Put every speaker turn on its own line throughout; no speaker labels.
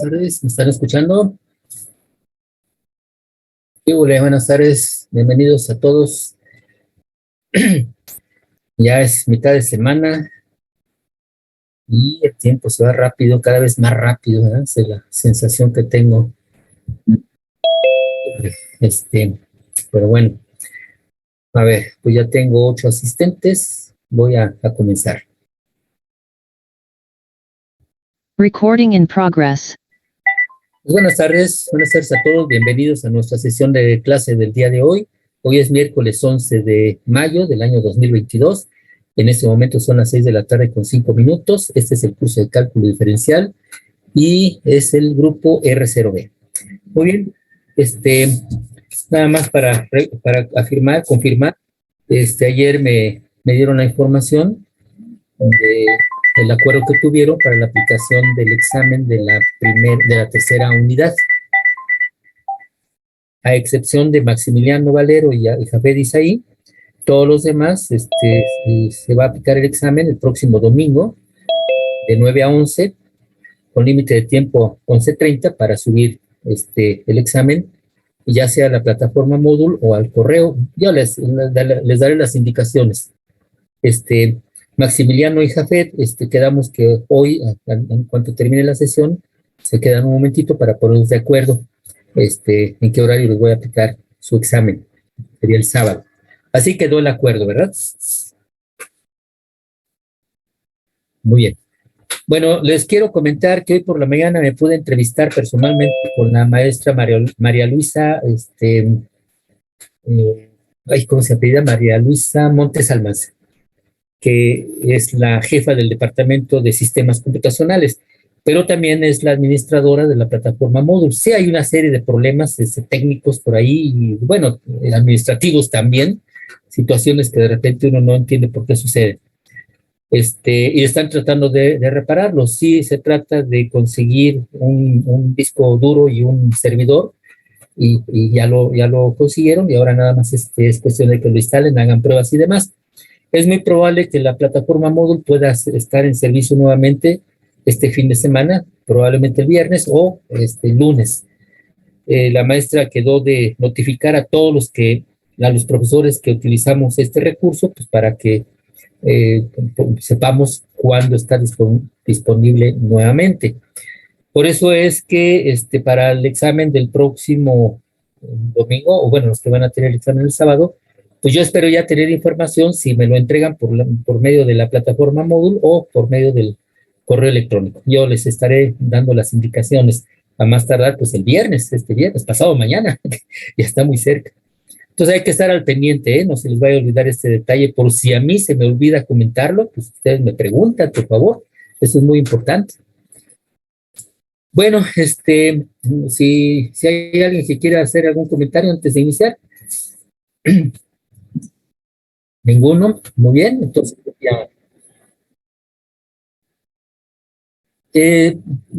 Tardes, ¿me están escuchando? Sí, hola, buenas tardes, bienvenidos a todos. Ya es mitad de semana y el tiempo se va rápido, cada vez más rápido, ¿verdad? Es la sensación que tengo. Este, pero bueno, a ver, pues ya tengo 8 asistentes, voy a comenzar.
Recording in progress.
Pues buenas tardes a todos, bienvenidos a nuestra sesión de clase del día de hoy. Hoy es miércoles 11 de mayo del año 2022. En este momento son las 6 de la tarde con 5 minutos. Este es el curso de cálculo diferencial y es el grupo R0B. Muy bien, nada más para confirmar, ayer me dieron la información del acuerdo que tuvieron para la aplicación del examen de la tercera unidad, a excepción de Maximiliano Valero y Jafet Isaí. Todos los demás, se va a aplicar el examen el próximo domingo de 9 a 11, con límite de tiempo 11:30 para subir el examen, ya sea a la plataforma Moodle o al correo. Ya les daré las indicaciones. Maximiliano y Jafet, quedamos que hoy, en cuanto termine la sesión, se quedan un momentito para ponernos de acuerdo en qué horario les voy a aplicar su examen. Sería el sábado. Así quedó el acuerdo, ¿verdad? Muy bien. Bueno, les quiero comentar que hoy por la mañana me pude entrevistar personalmente con la maestra María Luisa, ¿cómo se apellida? María Luisa Montes Almanza, que es la jefa del Departamento de Sistemas Computacionales, pero también es la administradora de la plataforma Moodle. Sí hay una serie de problemas técnicos por ahí, y bueno, administrativos también, situaciones que de repente uno no entiende por qué suceden. Y están tratando de repararlo. Sí, se trata de conseguir un disco duro y un servidor, y ya lo consiguieron, y ahora nada más es cuestión de que lo instalen, hagan pruebas y demás. Es muy probable que la plataforma Moodle pueda estar en servicio nuevamente este fin de semana, probablemente el viernes o lunes. La maestra quedó de notificar a los profesores que utilizamos este recurso, pues para que eh, sepamos cuándo está disponible nuevamente. Por eso es que para el examen del próximo domingo, o bueno, los que van a tener el examen el sábado, pues yo espero ya tener información si me lo entregan por medio de la plataforma Moodle o por medio del correo electrónico. Yo les estaré dando las indicaciones a más tardar, pues el viernes, este viernes, pasado mañana, ya está muy cerca. Entonces hay que estar al pendiente, ¿eh? No se les vaya a olvidar este detalle. Por si a mí se me olvida comentarlo, pues ustedes me preguntan, por favor. Eso es muy importante. Bueno, si hay alguien que quiera hacer algún comentario antes de iniciar. Ninguno, muy bien, entonces ya. Eh,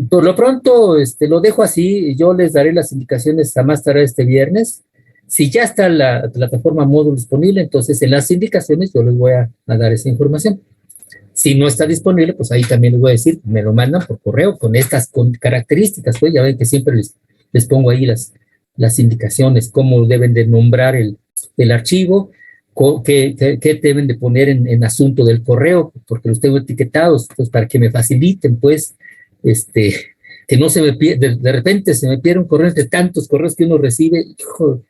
por lo pronto, lo dejo así. Yo les daré las indicaciones a más tardar este viernes. Si ya está la plataforma Moodle disponible, entonces en las indicaciones yo les voy a dar esa información. Si no está disponible, pues ahí también les voy a decir, me lo mandan por correo con estas características, pues ya ven que siempre les pongo ahí las indicaciones, cómo deben de nombrar el archivo, qué deben de poner en asunto del correo, porque los tengo etiquetados, pues para que me faciliten, pues, este, que no se me pierda, de repente se me pierde un correo entre tantos correos que uno recibe, hijo,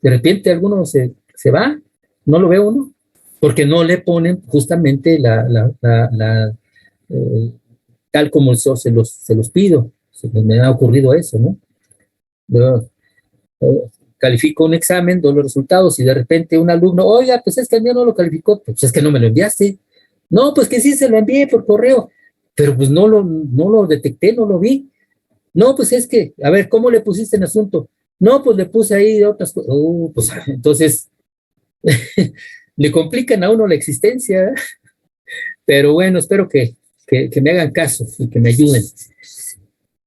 de repente alguno se va, no lo veo uno, porque no le ponen justamente eh, tal como yo se los pido. Me ha ocurrido eso, ¿no? Yo, califico un examen, doy los resultados y de repente un alumno, oiga, pues es que el mío no lo calificó, pues es que no me lo enviaste. No, pues que sí se lo envié por correo, pero pues no lo detecté, no lo vi. No, pues es que, a ver, ¿cómo le pusiste en asunto? No, pues le puse ahí otras cosas. Pues entonces le complican a uno la existencia. Pero bueno, espero que me hagan caso y que me ayuden.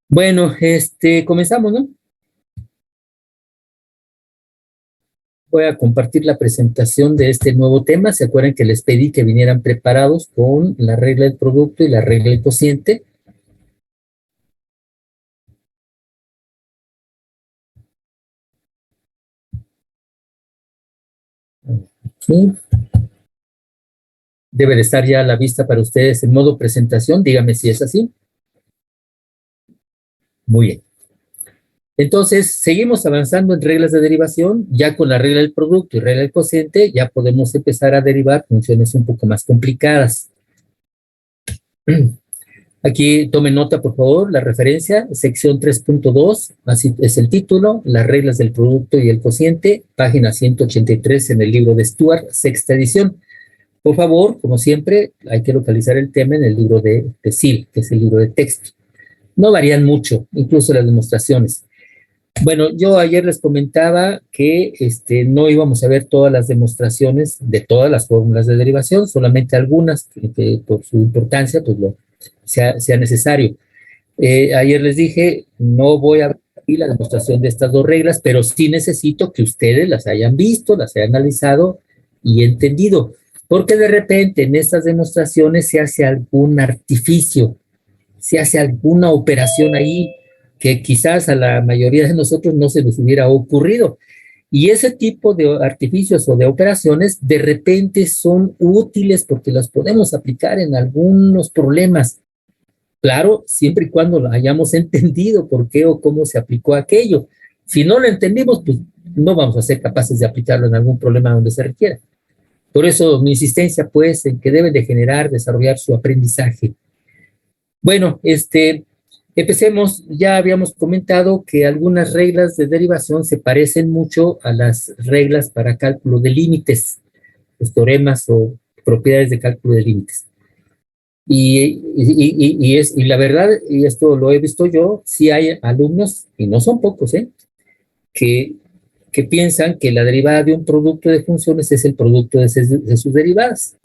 Bueno, comenzamos, ¿no? Voy a compartir la presentación de este nuevo tema. ¿Se acuerdan que les pedí que vinieran preparados con la regla del producto y la regla del cociente? Sí. Debe de estar ya a la vista para ustedes en modo presentación. Dígame si es así. Muy bien. Entonces, seguimos avanzando en reglas de derivación. Ya con la regla del producto y regla del cociente, ya podemos empezar a derivar funciones un poco más complicadas. Aquí tomen nota, por favor, la referencia, sección 3.2, así es el título, las reglas del producto y el cociente, página 183 en el libro de Stuart, sexta edición. Por favor, como siempre, hay que localizar el tema en el libro de SIL, que es el libro de texto. No varían mucho, incluso las demostraciones. Bueno, yo ayer les comentaba que no íbamos a ver todas las demostraciones de todas las fórmulas de derivación, solamente algunas que por su importancia pues sea necesario. Ayer les dije, no voy a ver la demostración de estas dos reglas, pero sí necesito que ustedes las hayan visto, las hayan analizado y entendido, porque de repente en estas demostraciones se hace algún artificio, se hace alguna operación ahí que quizás a la mayoría de nosotros no se nos hubiera ocurrido. Y ese tipo de artificios o de operaciones de repente son útiles porque las podemos aplicar en algunos problemas. Claro, siempre y cuando lo hayamos entendido por qué o cómo se aplicó aquello. Si no lo entendimos, pues no vamos a ser capaces de aplicarlo en algún problema donde se requiera. Por eso mi insistencia, pues, en que deben de generar, desarrollar su aprendizaje. Bueno, empecemos. Ya habíamos comentado que algunas reglas de derivación se parecen mucho a las reglas para cálculo de límites, los teoremas o propiedades de cálculo de límites. Y la verdad, y esto lo he visto yo, sí hay alumnos, y no son pocos, que, que piensan que la derivada de un producto de funciones es el producto de sus derivadas,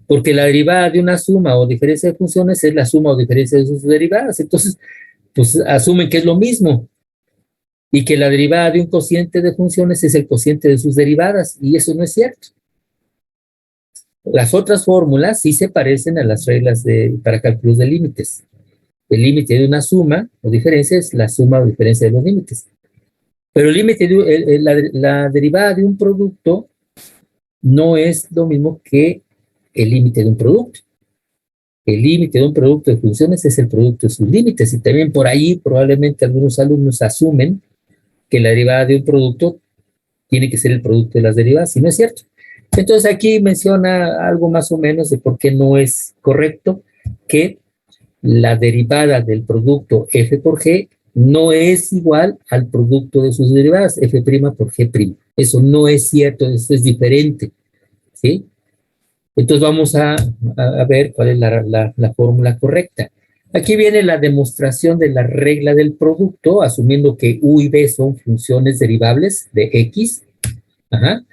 porque la derivada de una suma o diferencia de funciones es la suma o diferencia de sus derivadas. Entonces, pues asumen que es lo mismo, y que la derivada de un cociente de funciones es el cociente de sus derivadas, y eso no es cierto. Las otras fórmulas sí se parecen a las reglas para cálculos de límites. El límite de una suma o diferencia es la suma o diferencia de los límites. Pero el límite la derivada de un producto no es lo mismo que el límite de un producto. El límite de un producto de funciones es el producto de sus límites, y también por ahí probablemente algunos alumnos asumen que la derivada de un producto tiene que ser el producto de las derivadas, y no es cierto. Entonces aquí menciona algo más o menos de por qué no es correcto que la derivada del producto f por g no es igual al producto de sus derivadas, f' por g'. Eso no es cierto, eso es diferente, ¿sí? Entonces vamos a ver cuál es la fórmula correcta. Aquí viene la demostración de la regla del producto, asumiendo que u y b son funciones derivables de x. Ajá.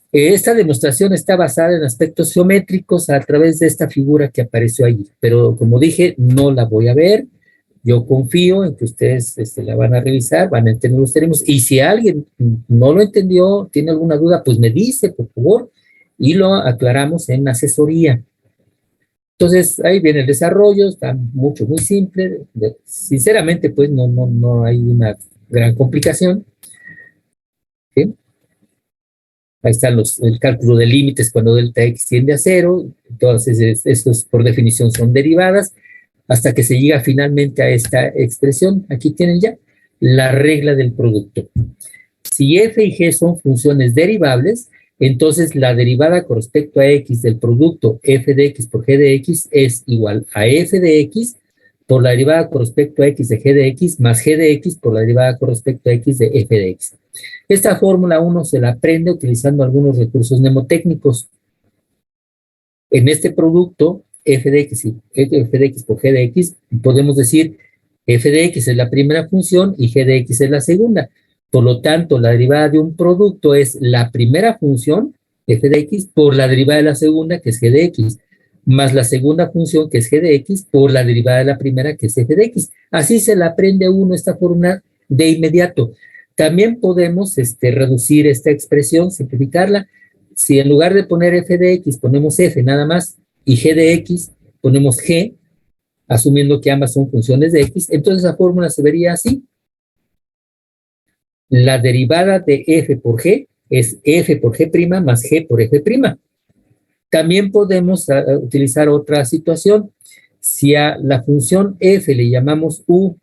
Esta demostración está basada en aspectos geométricos a través de esta figura que apareció allí, pero como dije, no la voy a ver. Yo confío en que ustedes la van a revisar, van a entender los términos, y si alguien no lo entendió, tiene alguna duda, pues me dice, por favor, y lo aclaramos en asesoría. Entonces, ahí viene el desarrollo, está muy simple. Sinceramente, pues no hay una gran complicación. ¿Sí? Ahí están el cálculo de límites cuando delta x tiende a cero. Entonces, estos por definición son derivadas, hasta que se llega finalmente a esta expresión. Aquí tienen ya la regla del producto. Si f y g son funciones derivables, entonces la derivada con respecto a x del producto f de x por g de x es igual a f de x por la derivada con respecto a x de g de x más g de x por la derivada con respecto a x de f de x. Esta fórmula uno se la aprende utilizando algunos recursos mnemotécnicos. En este producto, f de x por g de x, podemos decir f de x es la primera función y g de x es la segunda. Por lo tanto, la derivada de un producto es la primera función, f de x, por la derivada de la segunda, que es g de x, más la segunda función, que es g de x, por la derivada de la primera, que es f de x. Así se la aprende uno esta fórmula de inmediato. También podemos reducir esta expresión, simplificarla. Si en lugar de poner f de x ponemos f nada más y g de x ponemos g, asumiendo que ambas son funciones de x, entonces la fórmula se vería así. La derivada de f por g es f por g' más g por f'. También podemos utilizar otra situación. Si a la función f le llamamos u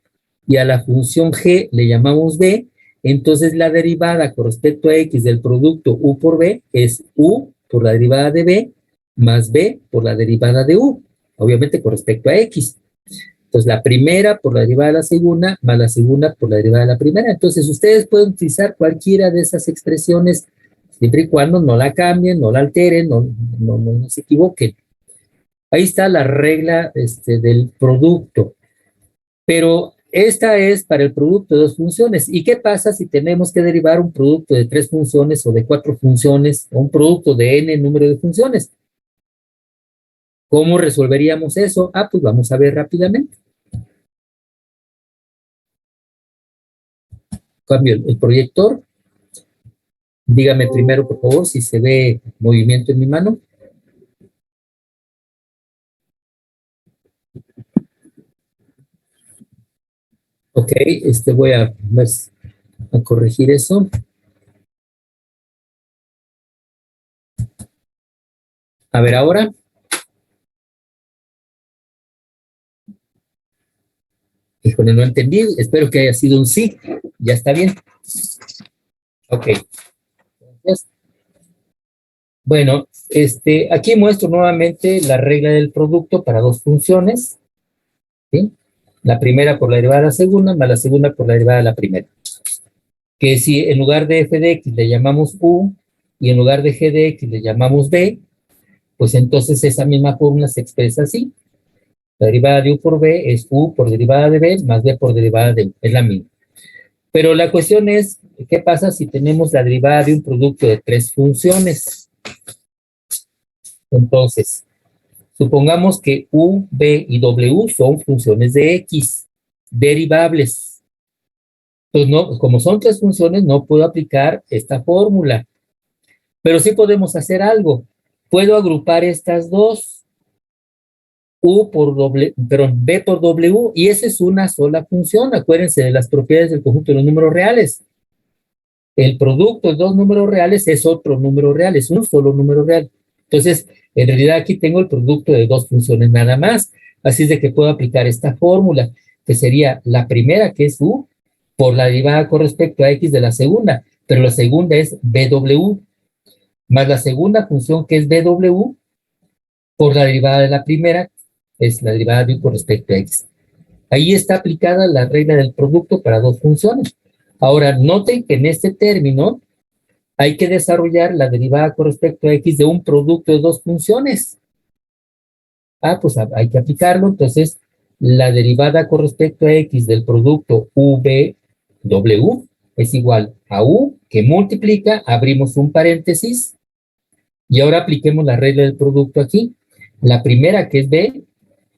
y a la función g le llamamos b, entonces la derivada con respecto a x del producto u por b es u por la derivada de b más b por la derivada de u, obviamente con respecto a x. Entonces la primera por la derivada de la segunda más la segunda por la derivada de la primera. Entonces ustedes pueden utilizar cualquiera de esas expresiones siempre y cuando no la cambien, no la alteren, no se equivoquen. Ahí está la regla del producto. Pero esta es para el producto de dos funciones. ¿Y qué pasa si tenemos que derivar un producto de 3 funciones o de 4 funciones o un producto de n número de funciones? ¿Cómo resolveríamos eso? Pues vamos a ver rápidamente. Cambio el proyector. Dígame primero, por favor, si se ve movimiento en mi mano. Ok, voy a corregir eso. A ver, ahora. Híjole, no entendí. Espero que haya sido un sí. Ya está bien. Ok. Entonces, bueno, aquí muestro nuevamente la regla del producto para dos funciones. ¿Sí? La primera por la derivada de la segunda, más la segunda por la derivada de la primera. Que si en lugar de f de x le llamamos u y en lugar de g de x le llamamos b, pues entonces esa misma fórmula se expresa así. La derivada de u por b es u por derivada de b más b por derivada de u. Es la misma. Pero la cuestión es, ¿qué pasa si tenemos la derivada de un producto de 3 funciones? Entonces, supongamos que u, b y w son funciones de x, derivables. Pues no, como son 3 funciones, no puedo aplicar esta fórmula. Pero sí podemos hacer algo. Puedo agrupar estas dos, b por w, y esa es una sola función. Acuérdense de las propiedades del conjunto de los números reales. El producto de dos números reales es otro número real, es un solo número real. Entonces, en realidad aquí tengo el producto de dos funciones nada más. Así es de que puedo aplicar esta fórmula, que sería la primera, que es u, por la derivada con respecto a x de la segunda, pero la segunda es bw, más la segunda función, que es bw, por la derivada de la primera, es la derivada de u con respecto a x. Ahí está aplicada la regla del producto para dos funciones. Ahora, noten que en este término hay que desarrollar la derivada con respecto a x de un producto de dos funciones. Pues hay que aplicarlo. Entonces, la derivada con respecto a x del producto v(w) es igual a u, que multiplica, abrimos un paréntesis, y ahora apliquemos la regla del producto aquí. La primera, que es b,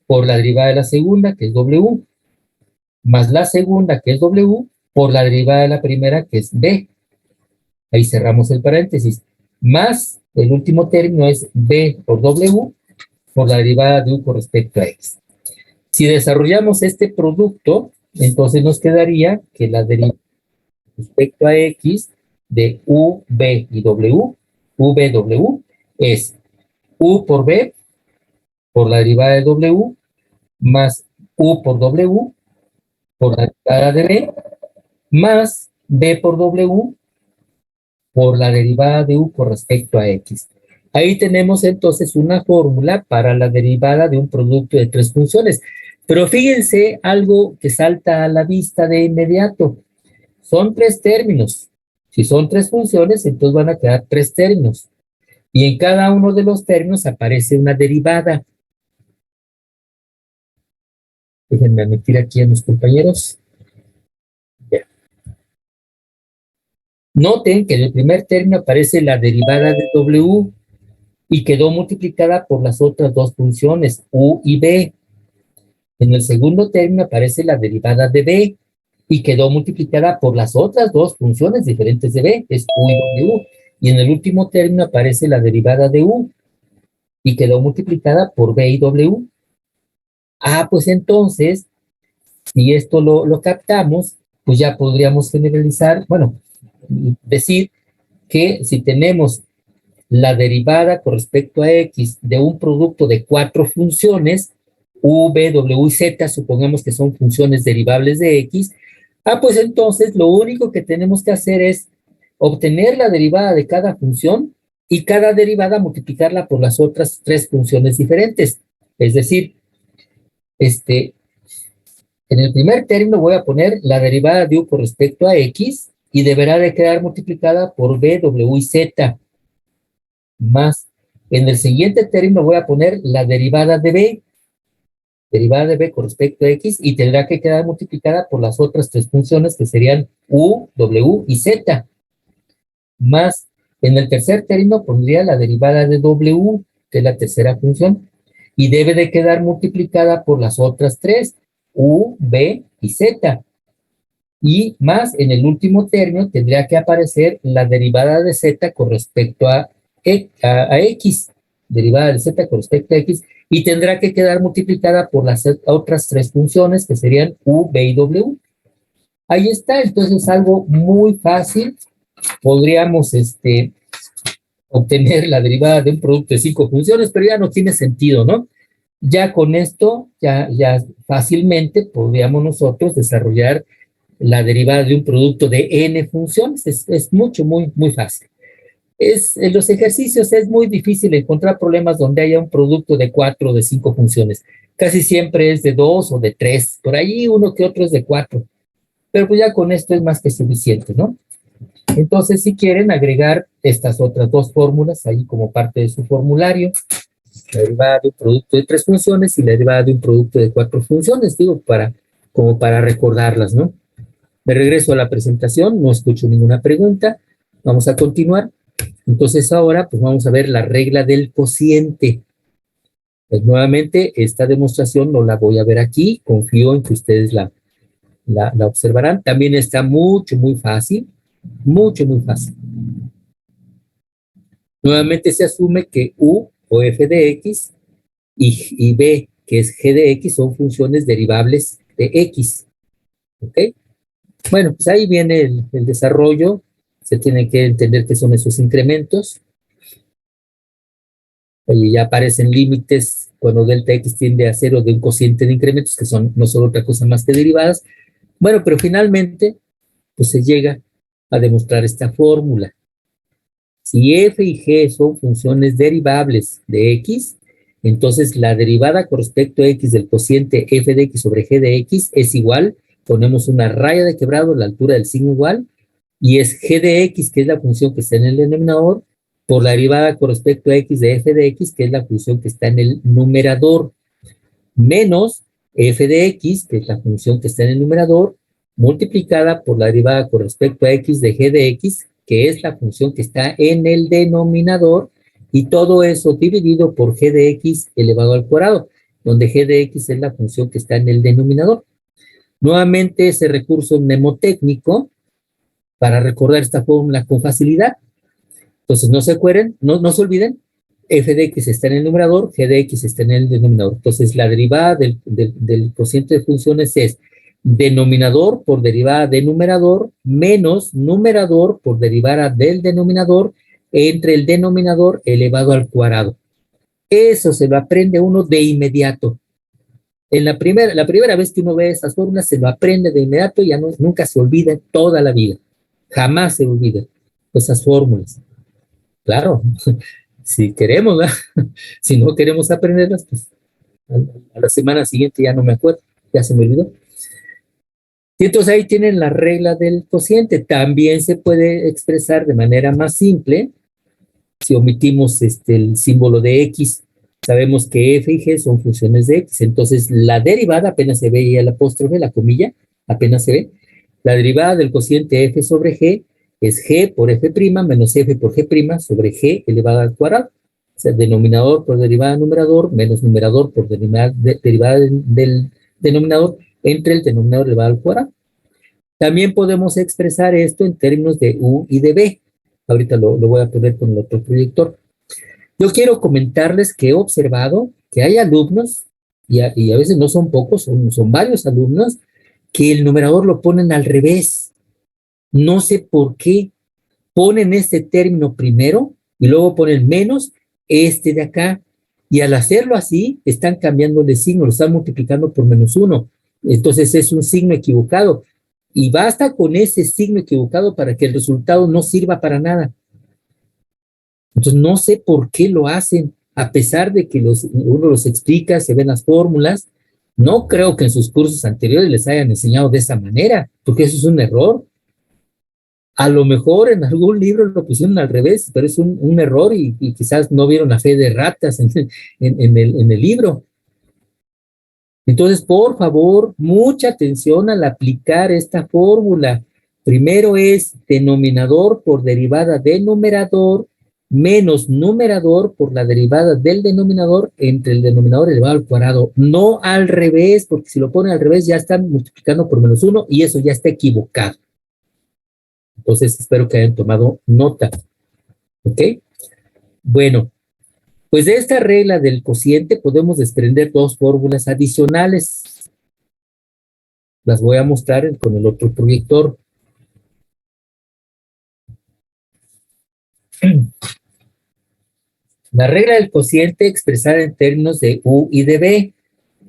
por la derivada de la segunda, que es w, más la segunda, que es w, por la derivada de la primera, que es b. Ahí cerramos el paréntesis. Más el último término es b por w por la derivada de u con respecto a x. Si desarrollamos este producto, entonces nos quedaría que la derivada respecto a x de u, b y w, v(w) es u por b por la derivada de w más u por w por la derivada de b más b por w por la derivada de u con respecto a x. Ahí tenemos entonces una fórmula para la derivada de un producto de 3 funciones. Pero fíjense algo que salta a la vista de inmediato. Son 3 términos. Si son 3 funciones, entonces van a quedar 3 términos. Y en cada uno de los términos aparece una derivada. Déjenme admitir aquí a mis compañeros. Ya. Noten que en el primer término aparece la derivada de w y quedó multiplicada por las otras dos funciones, u y b. En el segundo término aparece la derivada de b y quedó multiplicada por las otras dos funciones diferentes de b, es u y w. Y en el último término aparece la derivada de u y quedó multiplicada por b y w. Pues entonces, si esto lo captamos, pues ya podríamos generalizar, bueno, decir que si tenemos la derivada con respecto a X de un producto de 4 funciones, V, W y Z, supongamos que son funciones derivables de X, pues entonces lo único que tenemos que hacer es obtener la derivada de cada función y cada derivada multiplicarla por las otras 3 funciones diferentes. Es decir, en el primer término voy a poner la derivada de U con respecto a X y deberá de quedar multiplicada por B, W y Z. Más, en el siguiente término voy a poner la derivada de B con respecto a X y tendrá que quedar multiplicada por las otras 3 funciones que serían U, W y Z. Más, en el tercer término pondría la derivada de W, que es la tercera función, y debe de quedar multiplicada por las otras 3, U, B y Z. Y más, en el último término tendría que aparecer la derivada de Z con respecto a X, derivada de Z con respecto a X, y tendrá que quedar multiplicada por las otras 3 funciones que serían U, B y W. Ahí está, entonces es algo muy fácil. Podríamos obtener la derivada de un producto de 5 funciones, pero ya no tiene sentido, ¿no? Ya con esto, ya fácilmente podríamos nosotros desarrollar la derivada de un producto de n funciones. Es mucho, muy fácil. En los ejercicios es muy difícil encontrar problemas donde haya un producto de 4 o de 5 funciones. Casi siempre es de 2 o de 3. Por ahí uno que otro es de 4. Pero pues ya con esto es más que suficiente, ¿no? Entonces, si quieren agregar estas otras 2 fórmulas ahí como parte de su formulario, la derivada de un producto de 3 funciones y la derivada de un producto de 4 funciones, digo, como para recordarlas, ¿no? Me regreso a la presentación, no escucho ninguna pregunta. Vamos a continuar. Entonces ahora, pues vamos a ver la regla del cociente. Pues nuevamente, esta demostración no la voy a ver aquí. Confío en que ustedes la observarán. También está muy fácil. Muy fácil. Nuevamente se asume que U o f de X y B, que es g de X, son funciones derivables de X. ¿Ok? Bueno, pues ahí viene el desarrollo. Se tiene que entender qué son esos incrementos. Ahí ya aparecen límites cuando delta X tiende a cero de un cociente de incrementos, que no son otra cosa más que derivadas. Bueno, pero finalmente, pues se llega a demostrar esta fórmula. Si f y g son funciones derivables de X, entonces la derivada con respecto a X del cociente f de X sobre g de X es igual, ponemos una raya de quebrado a la altura del signo igual, y es g de X, que es la función que está en el denominador, por la derivada con respecto a X de f de X, que es la función que está en el numerador, menos f de X, que es la función que está en el numerador, multiplicada por la derivada con respecto a X de g de X, que es la función que está en el denominador, y todo eso dividido por g de X elevado al cuadrado, donde g de X es la función que está en el denominador. Nuevamente ese recurso mnemotécnico para recordar esta fórmula con facilidad. Entonces no se acuerden, no se olviden, f de X está en el numerador, g de X está en el denominador. Entonces la derivada del cociente de funciones es denominador por derivada de numerador menos numerador por derivada del denominador entre el denominador elevado al cuadrado. Eso se lo aprende uno de inmediato. En la primera vez que uno ve estas fórmulas, se lo aprende de inmediato y ya nunca se olvida toda la vida. Jamás se olvida esas fórmulas. Claro, si queremos, ¿verdad? Si no queremos aprenderlas, pues a la semana siguiente ya no me acuerdo, ya se me olvidó. Y entonces ahí tienen la regla del cociente. También se puede expresar de manera más simple si omitimos el símbolo de X. Sabemos que f y g son funciones de X. Entonces la derivada, apenas se ve y el apóstrofe, la comilla, apenas se ve. La derivada del cociente f sobre g es g por f' menos f por g' sobre g elevado al cuadrado. O sea, denominador por derivada del numerador menos numerador por derivada del denominador entre el denominador elevado al cuadrado. También podemos expresar esto en términos de U y de B. Ahorita lo voy a poner con el otro proyector. Yo quiero comentarles que he observado que hay alumnos, y a veces no son pocos, son varios alumnos, que el numerador lo ponen al revés. No sé por qué. ponen este término primero y luego ponen menos este de acá. Y al hacerlo así, están cambiando de signo, lo están multiplicando por -1. Entonces es un signo equivocado. Y basta con ese signo equivocado para que el resultado no sirva para nada. Entonces no sé por qué lo hacen, a pesar de que uno los explica, se ven las fórmulas. No creo que en sus cursos anteriores les hayan enseñado de esa manera, porque eso es un error. A lo mejor en algún libro lo pusieron al revés, pero es un error y quizás no vieron la fe de ratas en el libro. Entonces, por favor, mucha atención al aplicar esta fórmula. Primero es denominador por derivada del numerador menos numerador por la derivada del denominador entre el denominador elevado al cuadrado. No al revés, porque si lo ponen al revés ya están multiplicando por -1 y eso ya está equivocado. Entonces, espero que hayan tomado nota. ¿Ok? Bueno, pues de esta regla del cociente podemos desprender dos fórmulas adicionales. Las voy a mostrar con el otro proyector. La regla del cociente expresada en términos de u y de b,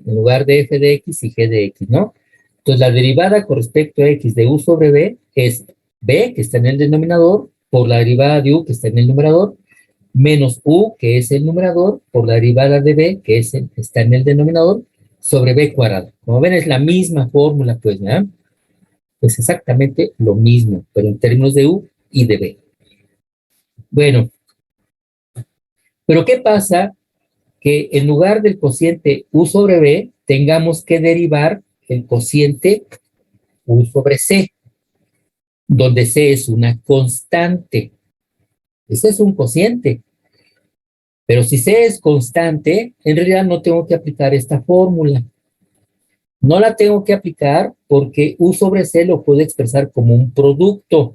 en lugar de f de x y g de x, ¿no? Entonces, la derivada con respecto a x de u sobre b es b, que está en el denominador, por la derivada de u, que está en el numerador, menos u, que es el numerador, por la derivada de b, que está en el denominador, sobre b cuadrado. Como ven, es la misma fórmula, pues, ¿verdad? Es exactamente lo mismo, pero en términos de u y de b. Bueno, pero ¿qué pasa? Que en lugar del cociente u sobre b, tengamos que derivar el cociente u sobre c, donde c es una constante. Ese es un cociente. Pero si c es constante, en realidad no tengo que aplicar esta fórmula. No la tengo que aplicar porque u sobre c lo puedo expresar como un producto.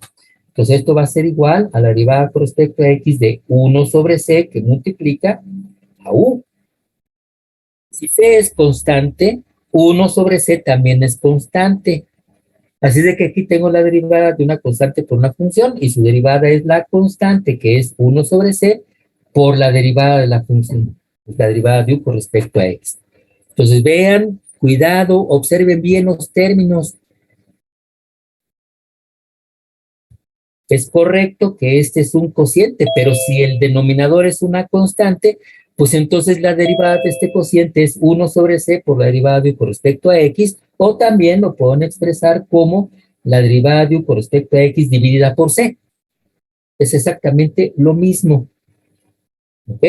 Entonces esto va a ser igual a la derivada con respecto a x de 1 sobre c que multiplica a u. Si c es constante, 1 sobre c también es constante. Así de que aquí tengo la derivada de una constante por una función y su derivada es la constante, que es 1 sobre c, por la derivada de la función, la derivada de u con respecto a x. Entonces vean, cuidado, observen bien los términos. Es correcto que este es un cociente, pero si el denominador es una constante, pues entonces la derivada de este cociente es 1 sobre c por la derivada de u con respecto a x, o también lo pueden expresar como la derivada de u con respecto a x dividida por c. Es exactamente lo mismo. ¿Ok?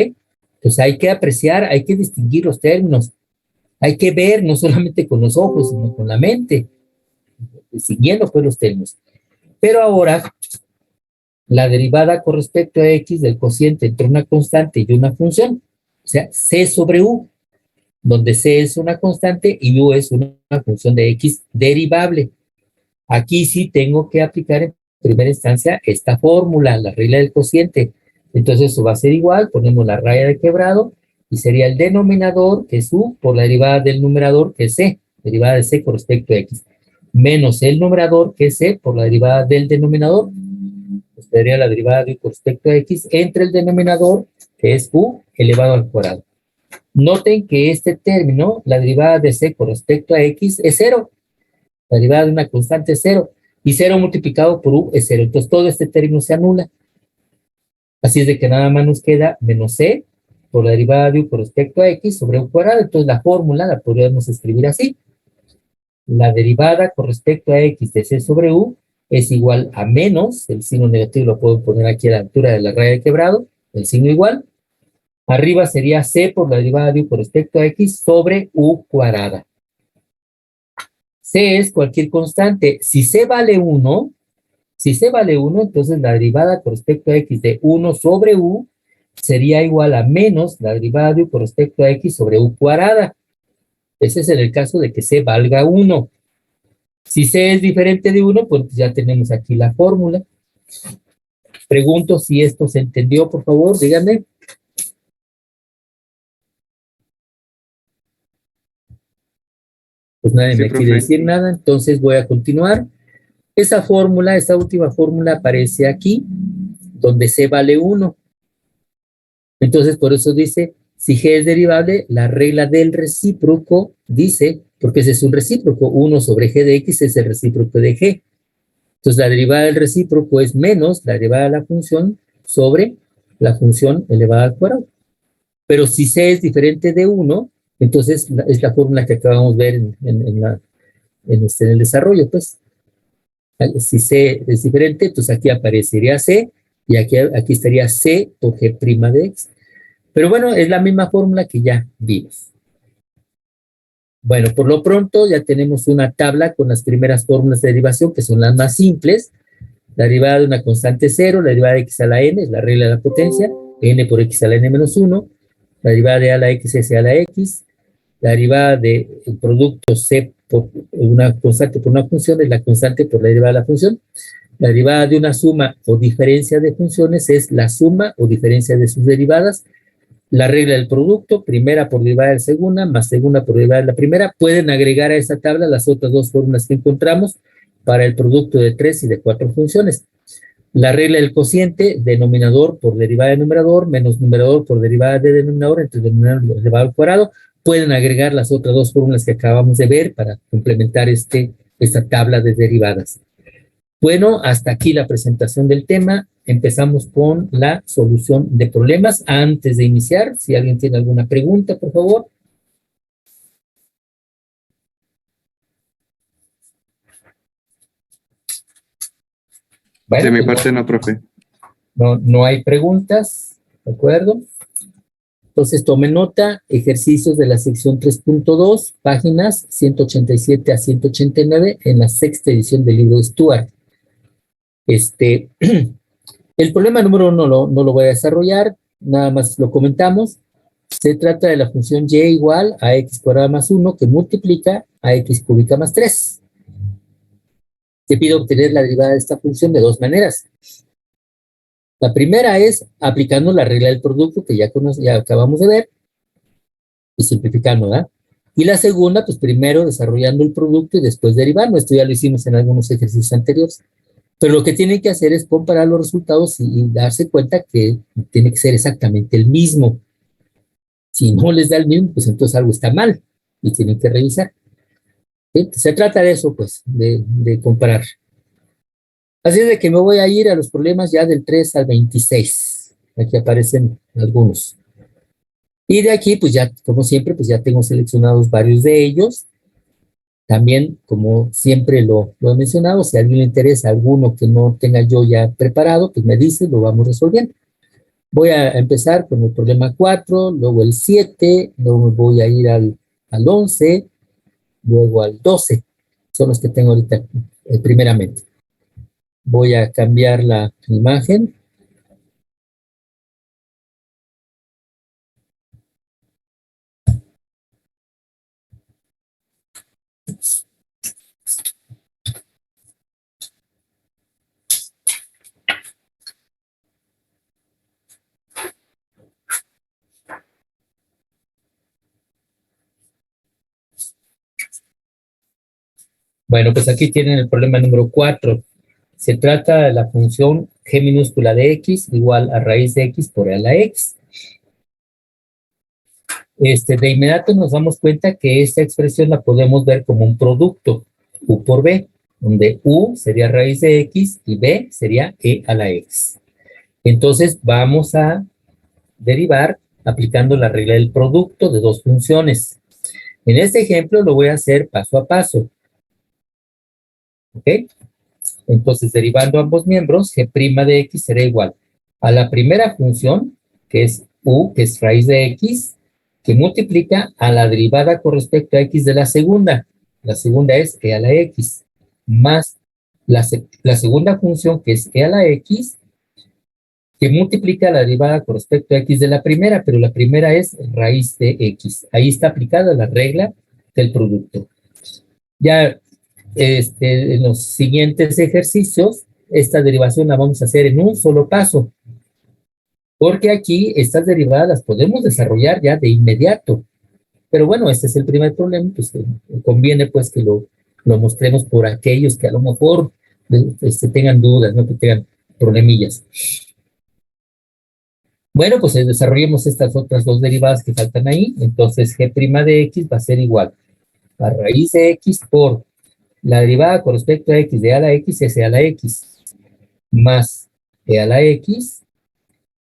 Entonces hay que apreciar, hay que distinguir los términos. Hay que ver no solamente con los ojos, sino con la mente, distinguiendo pues los términos. Pero ahora, la derivada con respecto a x del cociente entre una constante y una función, o sea, c sobre u, donde c es una constante y u es una función de x derivable. Aquí sí tengo que aplicar en primera instancia esta fórmula, la regla del cociente. Entonces eso va a ser igual, ponemos la raya de quebrado y sería el denominador, que es u, por la derivada del numerador, que es c, derivada de c con respecto a x, menos el numerador, que es c, por la derivada del denominador, pues sería la derivada de u con respecto a x, entre el denominador, que es u, elevado al cuadrado. Noten que este término, la derivada de c con respecto a x, es cero. La derivada de una constante es cero. Y cero multiplicado por u es cero. Entonces todo este término se anula. Así es de que nada más nos queda menos c por la derivada de u con respecto a x sobre u cuadrado. Entonces la fórmula la podríamos escribir así. La derivada con respecto a x de c sobre u es igual a menos, el signo negativo lo puedo poner aquí a la altura de la raya de quebrado, el signo igual. Arriba sería c por la derivada de u con respecto a x sobre u cuadrada. C es cualquier constante. Si C vale 1, entonces la derivada con respecto a x de 1 sobre u sería igual a menos la derivada de u con respecto a x sobre u cuadrada. Ese es en el caso de que C valga 1. Si C es diferente de 1, pues ya tenemos aquí la fórmula. Pregunto si esto se entendió, por favor, díganme. Pues nadie
Sí,
me quiere
profe.
decir nada, entonces voy a continuar. Esa fórmula, esta última fórmula aparece aquí, donde C vale 1. Entonces, por eso dice, si G es derivable, la regla del recíproco dice, porque ese es un recíproco, 1 sobre G de X es el recíproco de G. Entonces, la derivada del recíproco es menos la derivada de la función sobre la función elevada al cuadrado. Pero si C es diferente de 1, entonces es la fórmula que acabamos de ver en el desarrollo, pues. Si C es diferente, entonces aquí aparecería C y aquí estaría C por G' de X. Pero bueno, es la misma fórmula que ya vimos. Bueno, por lo pronto ya tenemos una tabla con las primeras fórmulas de derivación, que son las más simples. La derivada de una constante 0, la derivada de x a la n, es la regla de la potencia, n por x a la n menos 1, la derivada de a la x es a la x, la derivada del producto c por una constante por una función es la constante por la derivada de la función. La derivada de una suma o diferencia de funciones es la suma o diferencia de sus derivadas. La regla del producto, primera por derivada de segunda, más segunda por derivada de la primera. Pueden agregar a esa tabla las otras dos fórmulas que encontramos para el producto de 3 y de 4 funciones. La regla del cociente, denominador por derivada de numerador, menos numerador por derivada de denominador, entre denominador elevado al cuadrado. Pueden agregar las otras dos fórmulas que acabamos de ver para complementar esta tabla de derivadas. Bueno, hasta aquí la presentación del tema. Empezamos con la solución de problemas. Antes de iniciar, si alguien tiene alguna pregunta, por favor. Bueno,
De mi parte no, profe.
No hay preguntas, ¿de acuerdo? Entonces tomen nota, ejercicios de la sección 3.2, páginas 187 a 189 en la sexta edición del libro de Stuart. El problema número 1 no lo voy a desarrollar, nada más lo comentamos. Se trata de la función y igual a x cuadrada más 1 que multiplica a x cúbica más 3. Te pido obtener la derivada de esta función de dos maneras. La primera es aplicando la regla del producto que ya acabamos de ver y simplificando, ¿verdad? Y la segunda, pues primero desarrollando el producto y después derivando. Esto ya lo hicimos en algunos ejercicios anteriores. Pero lo que tienen que hacer es comparar los resultados y darse cuenta que tiene que ser exactamente el mismo. Si no les da el mismo, pues entonces algo está mal y tienen que revisar. ¿Sí? Se trata de eso, pues, de comparar. Así es de que me voy a ir a los problemas ya del 3 al 26. Aquí aparecen algunos. Y de aquí, pues ya, como siempre, pues ya tengo seleccionados varios de ellos. También, como siempre lo he mencionado, si a alguien le interesa alguno que no tenga yo ya preparado, pues me dice, lo vamos resolviendo. Voy a empezar con el problema 4, luego el 7, luego voy a ir al 11, luego al 12. Son los que tengo ahorita primeramente. Voy a cambiar la imagen. Bueno, pues aquí tienen el problema número 4. Se trata de la función g minúscula de x igual a raíz de x por a la x. De inmediato nos damos cuenta que esta expresión la podemos ver como un producto, u por b, donde u sería raíz de x y b sería e a la x. Entonces vamos a derivar aplicando la regla del producto de dos funciones. En este ejemplo lo voy a hacer paso a paso. ¿Ok? Entonces, derivando ambos miembros, g' de x será igual a la primera función, que es u, que es raíz de x, que multiplica a la derivada con respecto a x de la segunda. La segunda es e a la x, más la segunda función, que es e a la x, que multiplica la derivada con respecto a x de la primera, pero la primera es raíz de x. Ahí está aplicada la regla del producto. Ya en los siguientes ejercicios, esta derivación la vamos a hacer en un solo paso, porque aquí estas derivadas las podemos desarrollar ya de inmediato. Pero bueno, este es el primer problema, pues conviene pues que lo mostremos por aquellos que a lo mejor tengan dudas, ¿no? Que tengan problemillas. Bueno, pues desarrollemos estas otras dos derivadas que faltan ahí. Entonces, g' de x va a ser igual a raíz de x por la derivada con respecto a x de a a la x es e a la x más e a la x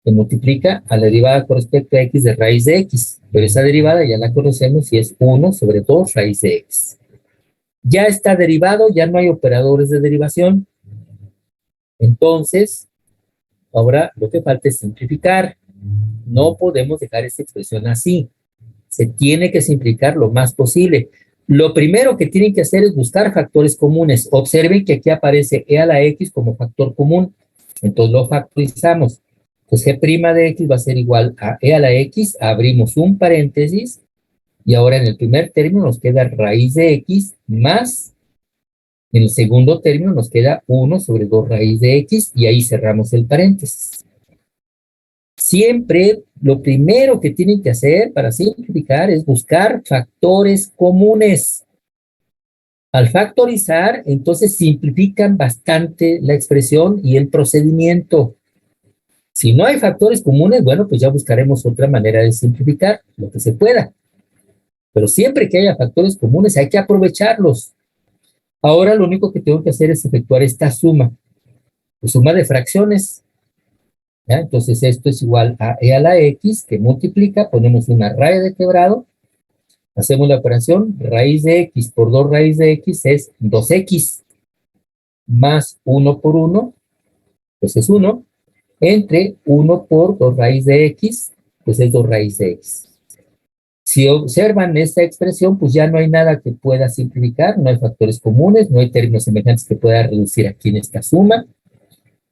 que multiplica a la derivada con respecto a x de raíz de x. Pero esa derivada ya la conocemos y es 1 sobre 2 raíz de x. Ya está derivado, ya no hay operadores de derivación. Entonces, ahora lo que falta es simplificar. No podemos dejar esta expresión así. Se tiene que simplificar lo más posible. Lo primero que tienen que hacer es buscar factores comunes. Observen que aquí aparece e a la x como factor común. Entonces lo factorizamos. Pues g' de x va a ser igual a e a la x. Abrimos un paréntesis. Y ahora en el primer término nos queda raíz de x más, en el segundo término nos queda 1 sobre 2 raíz de x y ahí cerramos el paréntesis. Siempre lo primero que tienen que hacer para simplificar es buscar factores comunes. Al factorizar, entonces simplifican bastante la expresión y el procedimiento. Si no hay factores comunes, bueno, pues ya buscaremos otra manera de simplificar, lo que se pueda. Pero siempre que haya factores comunes hay que aprovecharlos. Ahora lo único que tengo que hacer es efectuar esta suma. Pues suma de fracciones. ¿Ya? Entonces esto es igual a e a la x que multiplica, ponemos una raya de quebrado, hacemos la operación, raíz de x por 2 raíz de x es 2x, más 1 por 1, pues es 1, entre 1 por 2 raíz de x, pues es 2 raíz de x. Si observan esta expresión, pues ya no hay nada que pueda simplificar, no hay factores comunes, no hay términos semejantes que pueda reducir aquí en esta suma.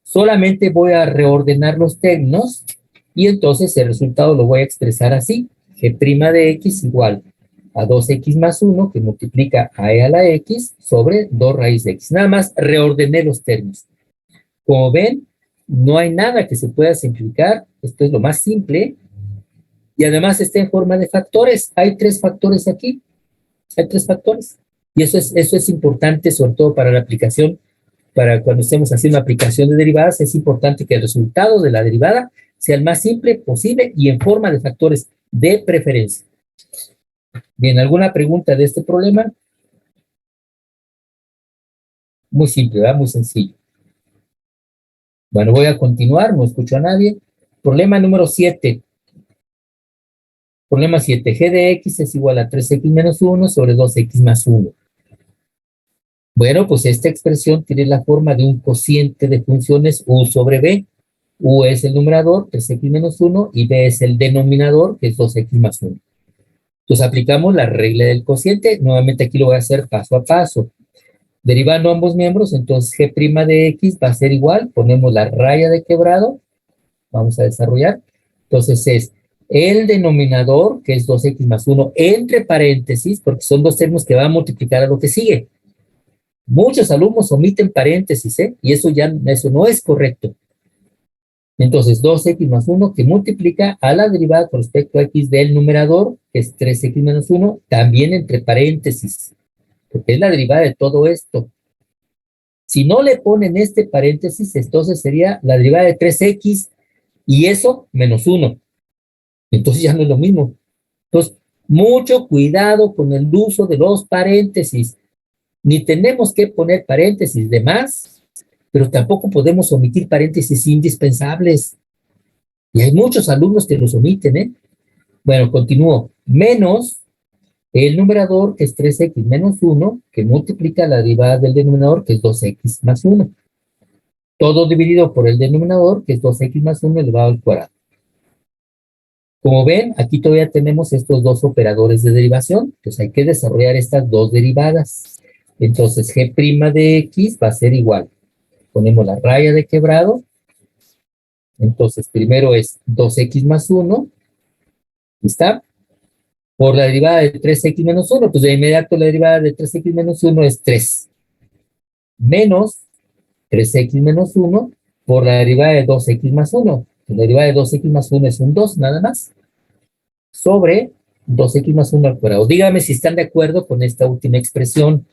Solamente voy a reordenar los términos y entonces el resultado lo voy a expresar así. G' de x igual a 2x más 1 que multiplica a e a la x sobre 2 raíz de x. Nada más reordené los términos. Como ven, no hay nada que se pueda simplificar. Esto es lo más simple. Y además está en forma de factores. Hay 3 factores aquí. Hay 3 factores. Y eso es importante, sobre todo para la aplicación. Para cuando estemos haciendo aplicación de derivadas, es importante que el resultado de la derivada sea el más simple posible y en forma de factores de preferencia. Bien, ¿alguna pregunta de este problema? Muy simple, ¿verdad? Muy sencillo. Bueno, voy a continuar, no escucho a nadie. Problema número 7. Problema 7. G de x es igual a 3x menos 1 sobre 2x más 1. Bueno, pues esta expresión tiene la forma de un cociente de funciones u sobre b. U es el numerador, 3x menos 1, y b es el denominador, que es 2x más 1. Entonces aplicamos la regla del cociente. Nuevamente aquí lo voy a hacer paso a paso. Derivando ambos miembros, entonces g' de x va a ser igual. Ponemos la raya de quebrado. Vamos a desarrollar. Entonces es el denominador, que es 2x más 1, entre paréntesis, porque son dos términos que van a multiplicar a lo que sigue. Muchos alumnos omiten paréntesis, y eso no es correcto. Entonces, 2x más 1 que multiplica a la derivada con respecto a x del numerador, que es 3x menos 1, también entre paréntesis, porque es la derivada de todo esto. Si no le ponen este paréntesis, entonces sería la derivada de 3x y eso menos 1. Entonces ya no es lo mismo. Entonces, mucho cuidado con el uso de los paréntesis. Ni tenemos que poner paréntesis de más, pero tampoco podemos omitir paréntesis indispensables. Y hay muchos alumnos que los omiten, Bueno, continúo. Menos el numerador, que es 3x menos 1, que multiplica la derivada del denominador, que es 2x más 1. Todo dividido por el denominador, que es 2x más 1 elevado al cuadrado. Como ven, aquí todavía tenemos estos dos operadores de derivación. Entonces hay que desarrollar estas dos derivadas. Entonces g' de x va a ser igual. Ponemos la raya de quebrado. Entonces primero es 2x más 1. ¿Está? Por la derivada de 3x menos 1. Pues de inmediato la derivada de 3x menos 1 es 3. Menos 3x menos 1 por la derivada de 2x más 1. La derivada de 2x más 1 es un 2 nada más. Sobre 2x más 1 al cuadrado. Dígame si están de acuerdo con esta última expresión.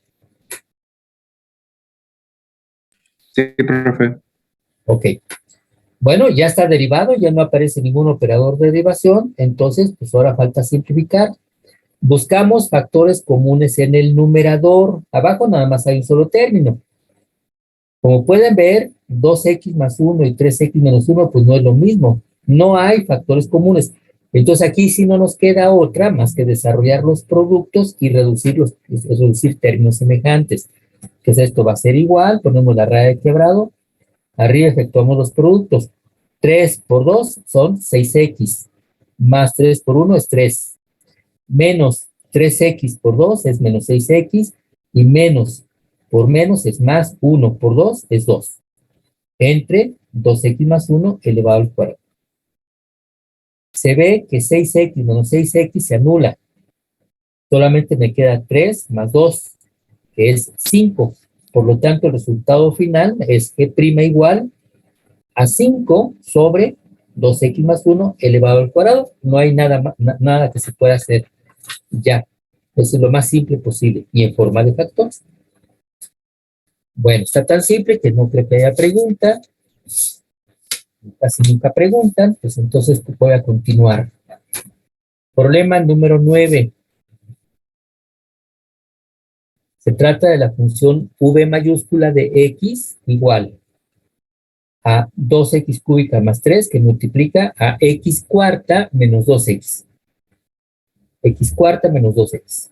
Sí, profe.
Ok. Bueno, ya está derivado, ya no aparece ningún operador de derivación, entonces pues ahora falta simplificar. Buscamos factores comunes en el numerador. Abajo nada más hay un solo término. Como pueden ver, 2x más 1 y 3x menos 1 pues no es lo mismo. No hay factores comunes. Entonces aquí sí no nos queda otra más que desarrollar los productos y reducir términos semejantes. ¿Qué es esto? Va a ser igual, ponemos la raya de quebrado, arriba efectuamos los productos. 3 por 2 son 6x, más 3 por 1 es 3, menos 3x por 2 es menos 6x, y menos por menos es más 1 por 2 es 2, entre 2x más 1 elevado al cuadrado. Se ve que 6x menos 6x se anula. Solamente me queda 3 más 2, que es 5. Por lo tanto, el resultado final es G' igual a 5 sobre 2x más 1 elevado al cuadrado. No hay nada que se pueda hacer ya. Eso es lo más simple posible y en forma de factores. Bueno, está tan simple que no creo que haya pregunta. Casi nunca preguntan, pues entonces voy a continuar. Problema número 9. Se trata de la función v mayúscula de x igual a 2x cúbica más 3 que multiplica a x cuarta menos 2x. X cuarta menos 2x.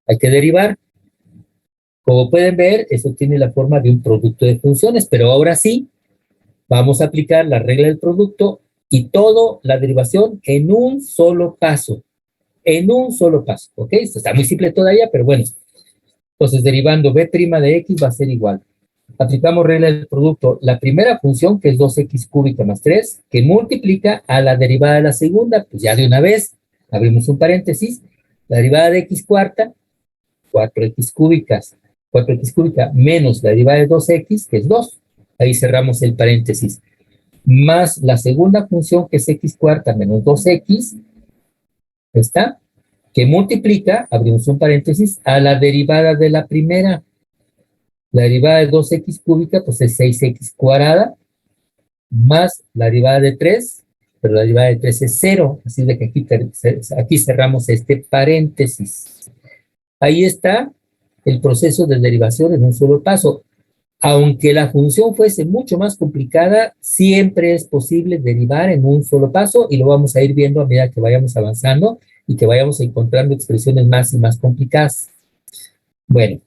Hay que derivar. Como pueden ver, eso tiene la forma de un producto de funciones, pero ahora sí, vamos a aplicar la regla del producto y toda la derivación en un solo paso. En un solo paso, ¿ok? Esto está muy simple todavía, pero bueno. Entonces, derivando b' de x va a ser igual. Aplicamos regla del producto. La primera función, que es 2x cúbica más 3, que multiplica a la derivada de la segunda, pues ya de una vez, abrimos un paréntesis, la derivada de x cuarta, 4x cúbica menos la derivada de 2x, que es 2. Ahí cerramos el paréntesis. Más la segunda función, que es x cuarta menos 2x, ¿está? Que multiplica, abrimos un paréntesis, a la derivada de la primera. La derivada de 2x cúbica, pues es 6x cuadrada, más la derivada de 3, pero la derivada de 3 es 0, así de que aquí cerramos este paréntesis. Ahí está el proceso de derivación en un solo paso. Aunque la función fuese mucho más complicada, siempre es posible derivar en un solo paso y lo vamos a ir viendo a medida que vayamos avanzando y que vayamos encontrando expresiones más y más complicadas. Bueno,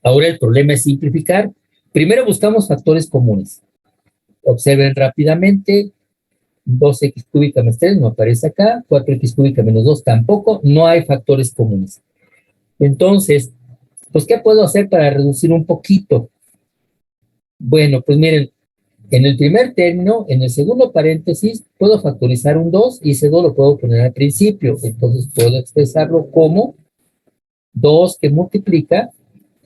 ahora el problema es simplificar. Primero buscamos factores comunes. Observen rápidamente, 2x cúbica más 3 no aparece acá, 4x cúbica menos 2 tampoco, no hay factores comunes. Entonces, pues, ¿qué puedo hacer para reducir un poquito? Bueno, pues miren, en el primer término, en el segundo paréntesis, puedo factorizar un 2 y ese 2 lo puedo poner al principio. Entonces puedo expresarlo como 2 que multiplica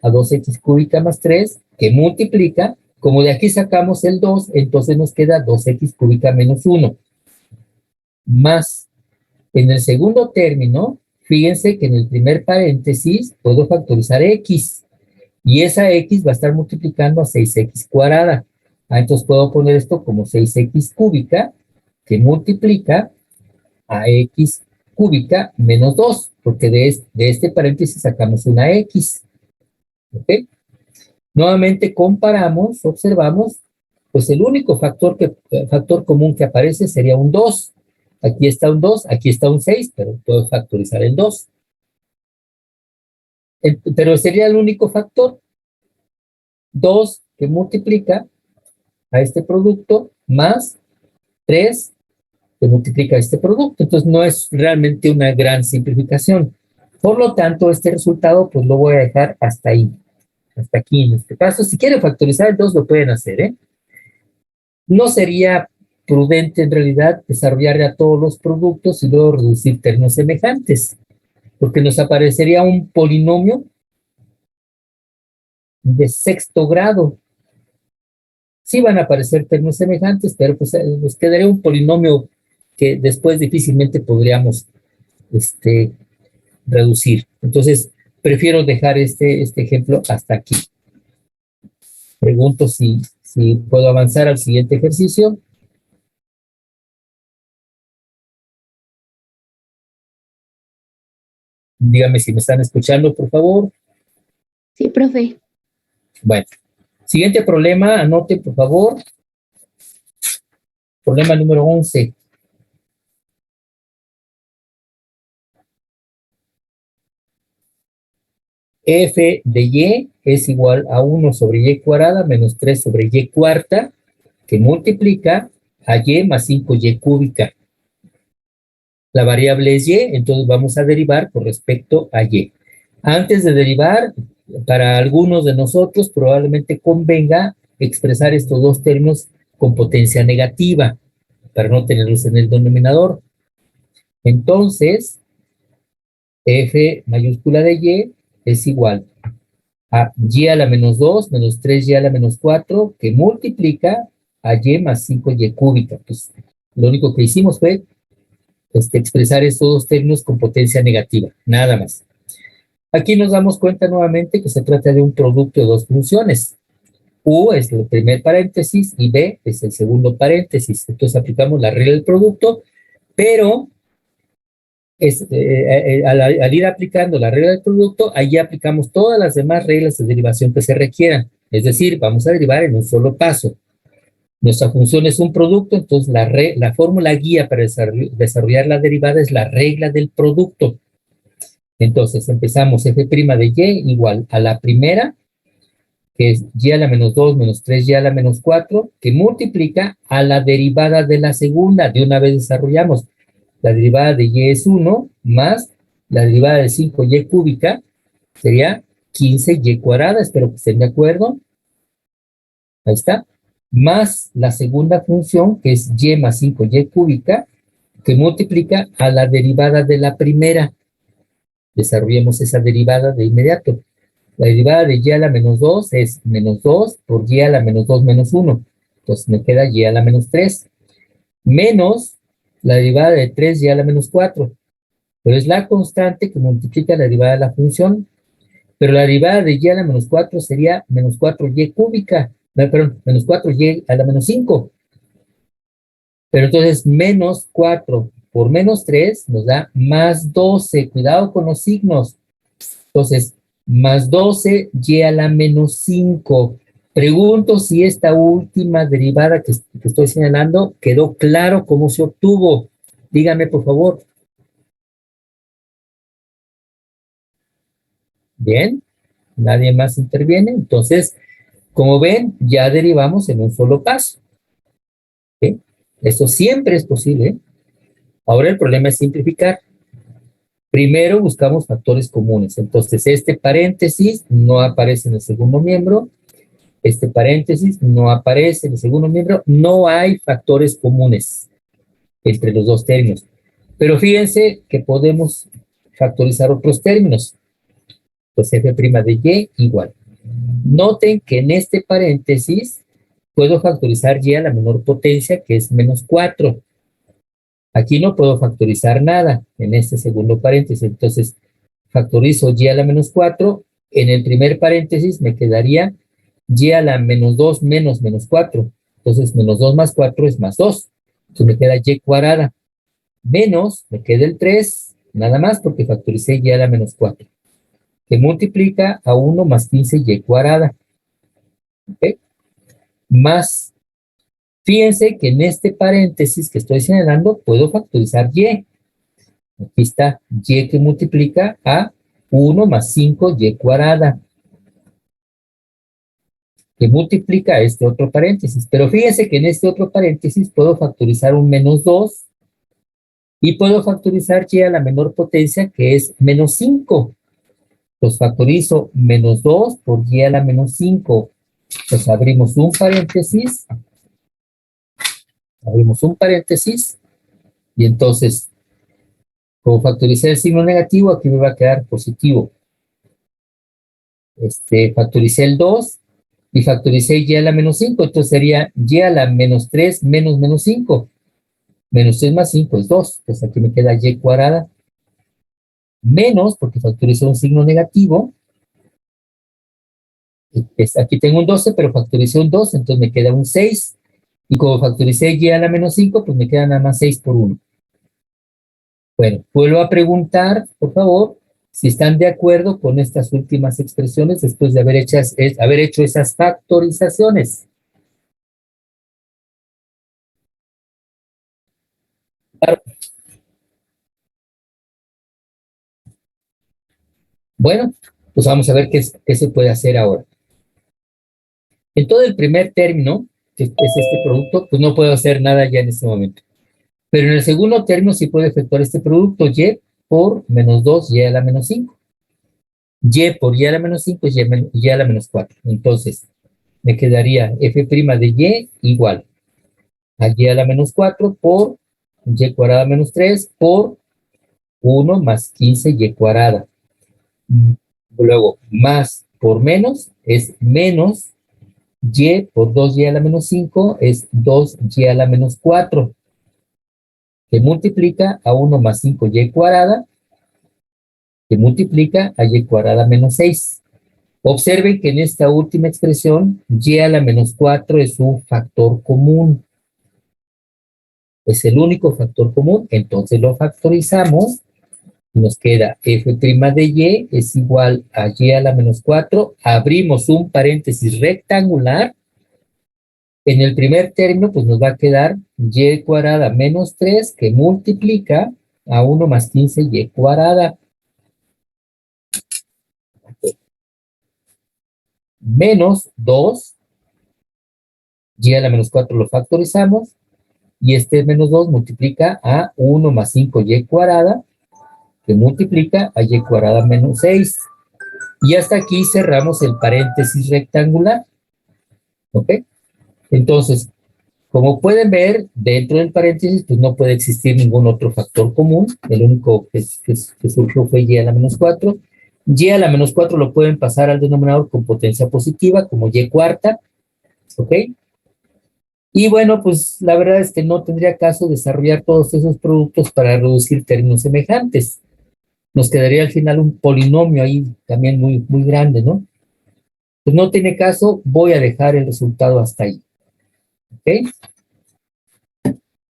a 2x cúbica más 3, que multiplica, como de aquí sacamos el 2, entonces nos queda 2x cúbica menos 1. Más, en el segundo término, fíjense que en el primer paréntesis puedo factorizar x. Y esa x va a estar multiplicando a 6x cuadrada. Entonces puedo poner esto como 6x cúbica, que multiplica a x cúbica menos 2, porque de este paréntesis sacamos una x. ¿Ok? Nuevamente comparamos, observamos, pues el único factor común que aparece sería un 2. Aquí está un 2, aquí está un 6, pero puedo factorizar el 2. Pero sería el único factor. 2 que multiplica a este producto más 3 que multiplica a este producto. Entonces no es realmente una gran simplificación. Por lo tanto, este resultado pues lo voy a dejar hasta ahí. Hasta aquí en este caso. Si quieren factorizar el 2 lo pueden hacer, ¿eh? No sería prudente en realidad desarrollar ya todos los productos y luego reducir términos semejantes, porque nos aparecería un polinomio de sexto grado. Sí van a aparecer términos semejantes, pero pues nos quedaría un polinomio que después difícilmente podríamos reducir. Entonces, prefiero dejar este ejemplo hasta aquí. Pregunto si puedo avanzar al siguiente ejercicio. Dígame si me están escuchando, por favor.
Sí, profe.
Bueno, siguiente problema, anote, por favor. Problema número 11. F de y es igual a 1 sobre y cuadrada menos 3 sobre y cuarta, que multiplica a y más 5y cúbica. La variable es y, entonces vamos a derivar con respecto a y. Antes de derivar, para algunos de nosotros probablemente convenga expresar estos dos términos con potencia negativa, para no tenerlos en el denominador. Entonces, f mayúscula de y es igual a y a la menos 2 menos 3y a la menos 4, que multiplica a y más 5y cúbica. Pues lo único que hicimos fue expresar estos dos términos con potencia negativa, nada más. Aquí nos damos cuenta nuevamente que se trata de un producto de dos funciones. U es el primer paréntesis y B es el segundo paréntesis. Entonces aplicamos la regla del producto, pero al ir aplicando la regla del producto, allí aplicamos todas las demás reglas de derivación que se requieran. Es decir, vamos a derivar en un solo paso. Nuestra función es un producto, entonces la fórmula guía para desarrollar la derivada es la regla del producto. Entonces empezamos f' de y igual a la primera, que es y a la menos 2 menos 3y a la menos 4, que multiplica a la derivada de la segunda. De una vez desarrollamos. La derivada de y es 1 más la derivada de 5y cúbica, sería 15y cuadrada, espero que estén de acuerdo. Ahí está. Más la segunda función, que es y más 5y cúbica, que multiplica a la derivada de la primera. Desarrollemos esa derivada de inmediato. La derivada de y a la menos 2 es menos 2 por y a la menos 2 menos 1. Entonces me queda y a la menos 3. Menos la derivada de 3y a la menos 4. Pero es la constante que multiplica la derivada de la función. Pero la derivada de y a la menos 4 sería menos 4y cúbica. Perdón, menos 4y a la menos 5. Pero entonces menos 4 por menos 3 nos da más 12. Cuidado con los signos. Entonces, más 12y a la menos 5. Pregunto si esta última derivada que estoy señalando quedó claro cómo se obtuvo. Dígame, por favor. Bien, nadie más interviene. Entonces, como ven, ya derivamos en un solo paso. ¿Sí? Esto siempre es posible, ¿eh? Ahora el problema es simplificar. Primero buscamos factores comunes. Entonces, este paréntesis no aparece en el segundo miembro. Este paréntesis no aparece en el segundo miembro. No hay factores comunes entre los dos términos. Pero fíjense que podemos factorizar otros términos. Pues f' de y igual. Noten que en este paréntesis puedo factorizar y a la menor potencia, que es menos 4. Aquí no puedo factorizar nada en este segundo paréntesis. Entonces, factorizo y a la menos 4. En el primer paréntesis me quedaría y a la menos 2 menos menos 4. Entonces, menos 2 más 4 es más 2. Entonces, me queda y cuadrada. Menos, me queda el 3, nada más porque factoricé y a la menos 4. Que multiplica a 1 más 15y cuadrada. ¿Ok? Más, fíjense que en este paréntesis que estoy señalando, puedo factorizar y. Aquí está y que multiplica a 1 más 5y cuadrada, que multiplica a este otro paréntesis. Pero fíjense que en este otro paréntesis puedo factorizar un menos 2 y puedo factorizar y a la menor potencia, que es menos 5. Los factorizo menos 2 por y a la menos 5. Pues abrimos un paréntesis y entonces, como factoricé el signo negativo, aquí me va a quedar positivo. Factoricé el 2 y factoricé y a la menos 5, entonces sería y a la menos 3 menos menos 5. Menos 3 más 5 es 2, pues aquí me queda y cuadrada. Menos, porque factoricé un signo negativo, Aquí tengo un 12, pero factoricé un 2, entonces me queda un 6. Y como factoricé y a la menos 5, pues me queda nada más 6 por 1. Bueno, vuelvo a preguntar, por favor, si están de acuerdo con estas últimas expresiones después de haber hecho esas factorizaciones. Claro. Bueno, pues vamos a ver qué se puede hacer ahora. En todo el primer término, que es este producto, pues no puedo hacer nada ya en este momento. Pero en el segundo término sí puedo efectuar este producto, y por menos 2, y a la menos 5. Y por y a la menos 5 es y a la menos 4. Entonces, me quedaría f' de y igual a y a la menos 4 por y cuadrada menos 3 por 1 más 15 y cuadrada. Luego, más por menos es menos y por 2y a la menos 5 es 2y a la menos 4, que multiplica a 1 más 5y cuadrada, que multiplica a y cuadrada menos 6. Observen que en esta última expresión, y a la menos 4 es un factor común. Es el único factor común, entonces lo factorizamos. Nos queda f' de y es igual a y a la menos 4. Abrimos un paréntesis rectangular. En el primer término, pues nos va a quedar y cuadrada menos 3, que multiplica a 1 más 15 y cuadrada. Menos 2, y a la menos 4 lo factorizamos, y este menos 2 multiplica a 1 más 5 y cuadrada, que multiplica a y cuadrada menos 6. Y hasta aquí cerramos el paréntesis rectangular. ¿Ok? Entonces, como pueden ver, dentro del paréntesis, pues no puede existir ningún otro factor común. El único que surgió fue y a la menos 4. Y a la menos 4 lo pueden pasar al denominador con potencia positiva, como y cuarta. ¿Ok? Y bueno, pues la verdad es que no tendría caso desarrollar todos esos productos para reducir términos semejantes. Nos quedaría al final un polinomio ahí también muy, muy grande, ¿no? Pues no tiene caso, voy a dejar el resultado hasta ahí. ¿Ok?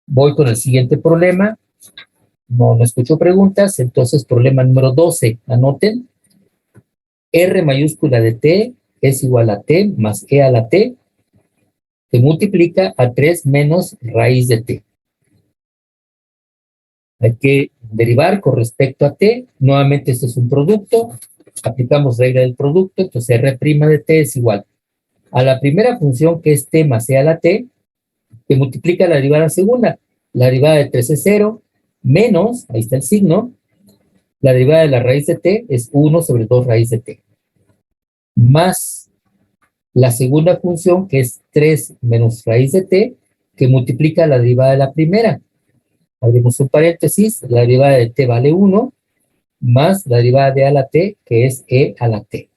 Voy con el siguiente problema. No escucho preguntas, entonces problema número 12. Anoten. R mayúscula de t es igual a t más e a la t, que multiplica a 3 menos raíz de t. Hay que derivar con respecto a t. Nuevamente, este es un producto. Aplicamos regla del producto. Entonces, R' de t es igual a la primera función, que es t más e a la t, que multiplica la derivada segunda. La derivada de 3 es 0, menos, ahí está el signo, la derivada de la raíz de t es 1 sobre 2 raíz de t. Más la segunda función, que es 3 menos raíz de t, que multiplica la derivada de la primera. Abrimos un paréntesis, la derivada de t vale 1, más la derivada de a la t, que es e a la t.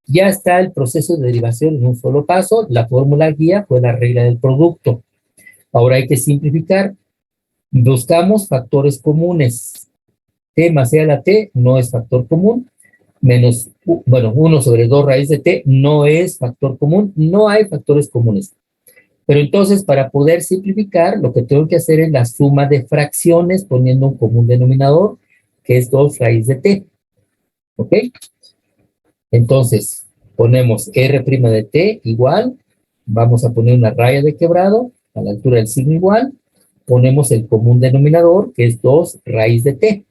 Ya está el proceso de derivación en un solo paso. La fórmula guía fue la regla del producto. Ahora hay que simplificar. Buscamos factores comunes. T más e a la t no es factor común. Menos, 1 sobre 2 raíz de t no es factor común. No hay factores comunes. Pero entonces, para poder simplificar, lo que tengo que hacer es la suma de fracciones poniendo un común denominador, que es 2 raíz de t. ¿Ok? Entonces, ponemos R' de t igual, vamos a poner una raya de quebrado a la altura del signo igual, ponemos el común denominador, que es 2 raíz de t.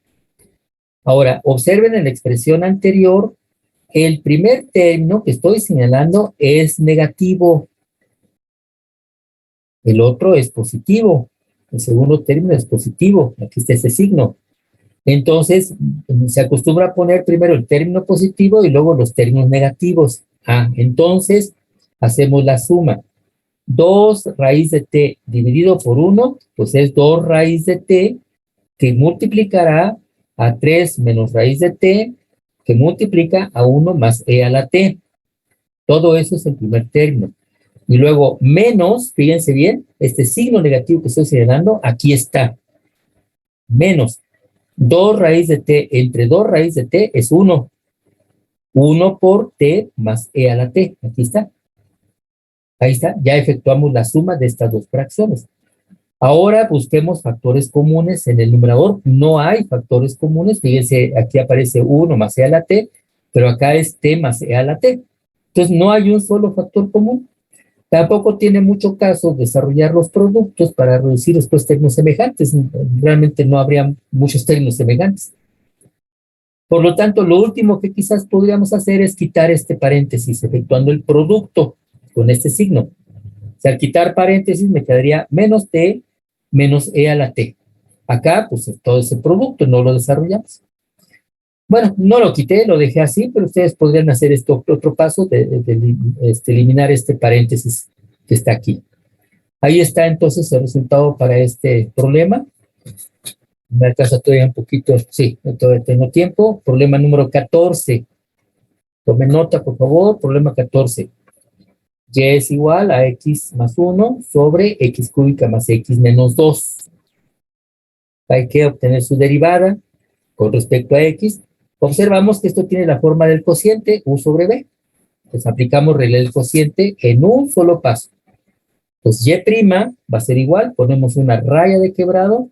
Ahora, observen en la expresión anterior, el primer término que estoy señalando es negativo. El otro es positivo. El segundo término es positivo. Aquí está ese signo. Entonces, se acostumbra a poner primero el término positivo y luego los términos negativos. Entonces, hacemos la suma. 2 raíz de t dividido por 1, pues es 2 raíz de t, que multiplicará a 3 menos raíz de t, que multiplica a 1 más e a la t. Todo eso es el primer término. Y luego menos, fíjense bien, este signo negativo que estoy señalando, aquí está. Menos 2 raíz de t entre 2 raíz de t es 1. 1 por t más e a la t. Aquí está. Ahí está. Ya efectuamos la suma de estas dos fracciones. Ahora busquemos factores comunes en el numerador. No hay factores comunes. Fíjense, aquí aparece 1 más e a la t, pero acá es t más e a la t. Entonces no hay un solo factor común. Tampoco tiene mucho caso desarrollar los productos para reducir estos términos semejantes. Realmente no habría muchos términos semejantes. Por lo tanto, lo último que quizás podríamos hacer es quitar este paréntesis, efectuando el producto con este signo. O sea, al quitar paréntesis me quedaría menos t menos e a la t. Acá, pues todo ese producto no lo desarrollamos. Bueno, no lo quité, lo dejé así, pero ustedes podrían hacer esto otro paso de eliminar este paréntesis que está aquí. Ahí está entonces el resultado para este problema. Me alcanza todavía un poquito, sí, todavía tengo tiempo. Problema número 14. Tomen nota, por favor. Problema 14. Y es igual a x más 1 sobre x cúbica más x menos 2. Hay que obtener su derivada con respecto a x. Observamos que esto tiene la forma del cociente, u sobre b. Pues aplicamos regla del cociente en un solo paso. Pues y' va a ser igual, ponemos una raya de quebrado,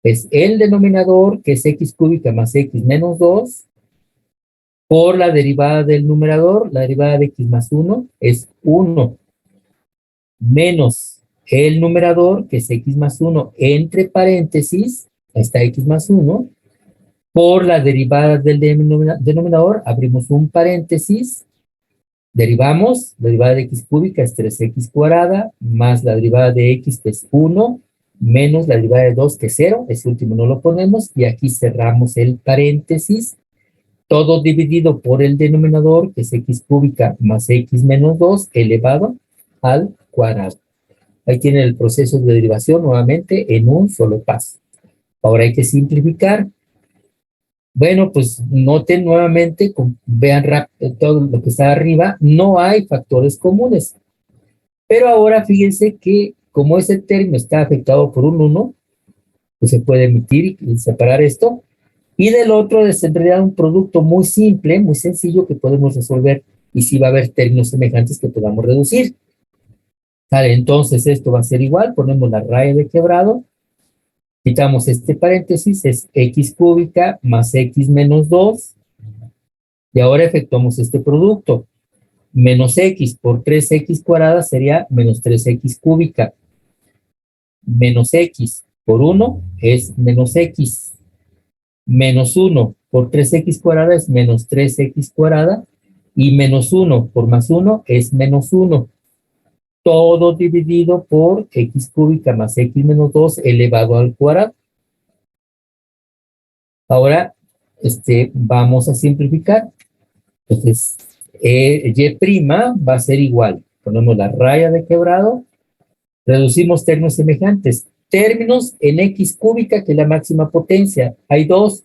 es el denominador, que es x cúbica más x menos 2, por la derivada del numerador, la derivada de x más 1 es 1, menos el numerador, que es x más 1, entre paréntesis, ahí está x más 1, por la derivada del denominador, abrimos un paréntesis, derivamos, la derivada de x cúbica es 3x cuadrada, más la derivada de x, que es 1, menos la derivada de 2, que es 0, ese último no lo ponemos, y aquí cerramos el paréntesis, todo dividido por el denominador, que es x cúbica más x menos 2, elevado al cuadrado. Ahí tienen el proceso de derivación nuevamente en un solo paso. Ahora hay que simplificar. Bueno, pues noten nuevamente, vean todo lo que está arriba, no hay factores comunes. Pero ahora fíjense que como ese término está afectado por un 1, pues se puede emitir y separar esto. Y del otro es en realidad un producto muy simple, muy sencillo que podemos resolver y sí va a haber términos semejantes que podamos reducir. Vale, entonces esto va a ser igual, ponemos la raya de quebrado, quitamos este paréntesis, es x cúbica más x menos 2, y ahora efectuamos este producto. Menos x por 3x cuadrada sería menos 3x cúbica. Menos x por 1 es menos x. Menos 1 por 3x cuadrada es menos 3x cuadrada. Y menos 1 por más 1 es menos 1. Todo dividido por x cúbica más x menos 2 elevado al cuadrado. Ahora, vamos a simplificar. Entonces, y' va a ser igual. Ponemos la raya de quebrado. Reducimos términos semejantes. Términos en x cúbica, que es la máxima potencia. Hay dos.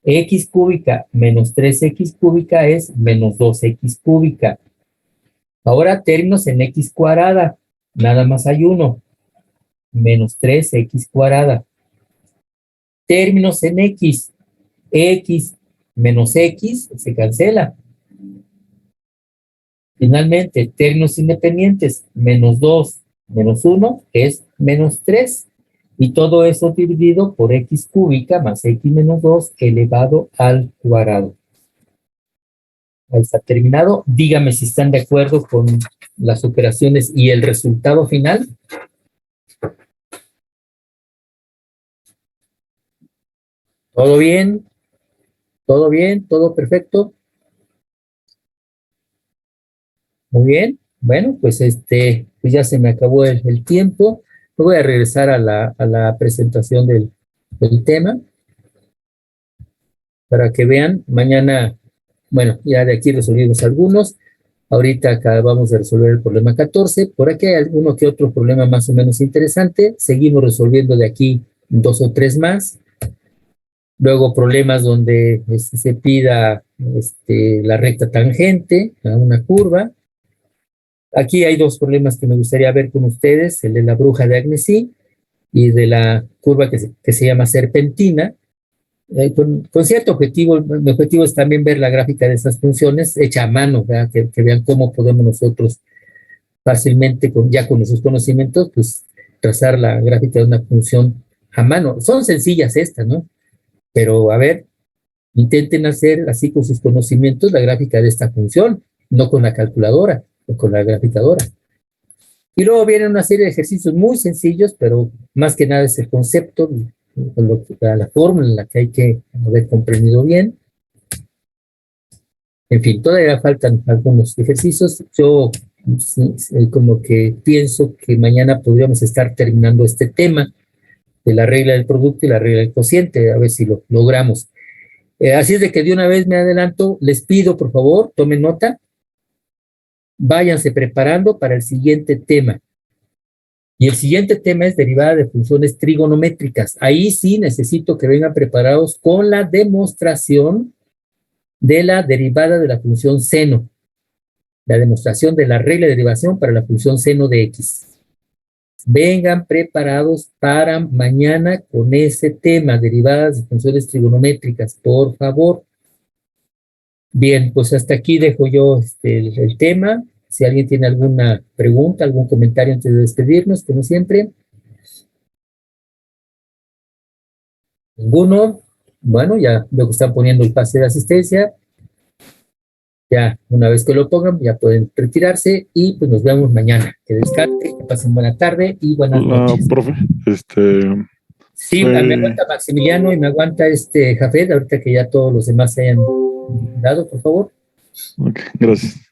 X cúbica menos 3x cúbica es menos 2x cúbica. Ahora términos en x cuadrada. Nada más hay uno. Menos 3x cuadrada. Términos en x. X menos x se cancela. Finalmente, términos independientes. Menos 2 menos 1 es menos 3. Y todo eso dividido por x cúbica más x menos 2 elevado al cuadrado. Ahí está terminado. Dígame si están de acuerdo con las operaciones y el resultado final. ¿Todo bien? ¿Todo bien? ¿Todo perfecto? Muy bien. Bueno, pues pues ya se me acabó el tiempo. Voy a regresar a la presentación del tema para que vean. Mañana, bueno, ya de aquí resolvimos algunos. Ahorita acabamos de resolver el problema 14. Por aquí hay alguno que otro problema más o menos interesante. Seguimos resolviendo de aquí 2 o 3 más. Luego problemas donde se pida la recta tangente a una curva. Aquí hay 2 problemas que me gustaría ver con ustedes, el de la bruja de Agnesí y de la curva que se llama serpentina. con cierto objetivo. Mi objetivo es también ver la gráfica de esas funciones hecha a mano, ¿verdad? Que vean cómo podemos nosotros fácilmente, ya con nuestros conocimientos, pues trazar la gráfica de una función a mano. Son sencillas estas, ¿no? Pero a ver, intenten hacer así con sus conocimientos la gráfica de esta función, no con la calculadora o con la graficadora. Y luego vienen una serie de ejercicios muy sencillos, pero más que nada es el concepto, la fórmula en la que hay que haber comprendido bien. En fin, todavía faltan algunos ejercicios. Yo como que pienso que mañana podríamos estar terminando este tema de la regla del producto y la regla del cociente, a ver si lo logramos. Así es de que de una vez me adelanto, les pido por favor, tomen nota, váyanse preparando para el siguiente tema. Y el siguiente tema es derivada de funciones trigonométricas. Ahí sí necesito que vengan preparados con la demostración de la derivada de la función seno, la demostración de la regla de derivación para la función seno de x. Vengan preparados para mañana con ese tema, derivadas de funciones trigonométricas, por favor. Bien, pues hasta aquí dejo yo el tema. Si alguien tiene alguna pregunta, algún comentario antes de despedirnos, como siempre. Ninguno. Bueno, ya veo que están poniendo el pase de asistencia. Ya, una vez que lo pongan, ya pueden retirarse y pues nos vemos mañana. Que descansen, que pasen buena tarde y buenas noches.
Profe,
Sí, me aguanta Maximiliano y me aguanta Jafet, ahorita que ya todos los demás se hayan dado, por favor.
ok, gracias.